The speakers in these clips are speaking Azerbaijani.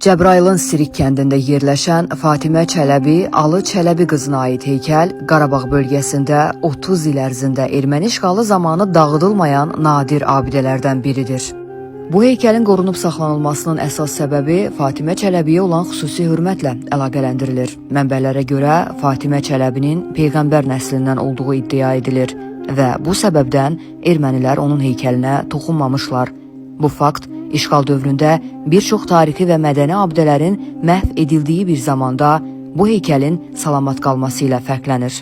Cəbrayılın Sirik kəndində yerləşən Fatimə Çələbi, Alı Çələbi qızına aid heykəl Qarabağ bölgəsində 30 il ərzində erməni işğalı zamanı dağıdılmayan nadir abidələrdən biridir. Bu heykəlin qorunub saxlanılmasının əsas səbəbi Fatimə Çələbiyə olan xüsusi hörmətlə əlaqələndirilir. Mənbələrə görə Fatimə Çələbinin Peyğəmbər nəslindən olduğu iddia edilir və bu səbəbdən ermənilər onun heykəlinə toxunmamışlar. Bu fakt İşğal dövründə bir çox tarixi və mədəni abidələrin məhv edildiyi bir zamanda bu heykəlin salamat qalması ilə fərqlənir.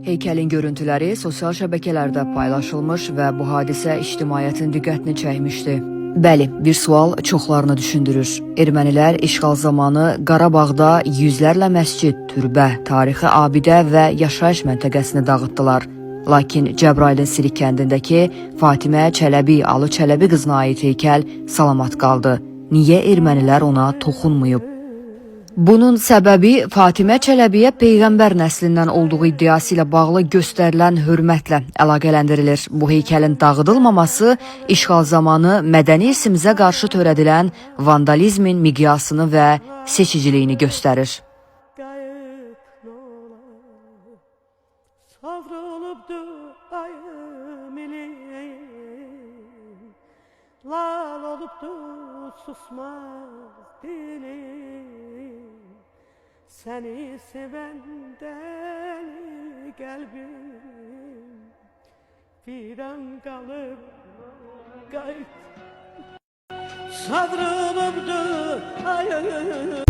Heykəlin görüntüləri sosial şəbəkələrdə paylaşılmış və bu hadisə ictimaiyyətin diqqətini çəkmişdi. Bəli, bir sual çoxlarını düşündürür. Ermənilər işğal zamanı Qarabağda yüzlərlə məscid, türbə, tarixi abidə və yaşayış məntəqəsini dağıtdılar. Lakin Cəbrayılın Sirik kəndindəki Fatimə Çələbi, Alı Çələbi qızına aid heykəl salamat qaldı. Niyə ermənilər ona toxunmayıb? Bunun səbəbi Fatimə Çələbiyə Peyğəmbər nəslindən olduğu iddiası ilə bağlı göstərilən hörmətlə əlaqələndirilir. Bu heykəlin dağıdılmaması işğal zamanı mədəni irsimizə qarşı törədilən vandalizmin miqyasını və seçiciliyini göstərir. Savrulubdu ayım ilim, lal olubdu susmaz dilim. Seni sevenden kalbim fidan kalıp kayıp. Savrulubdu ayım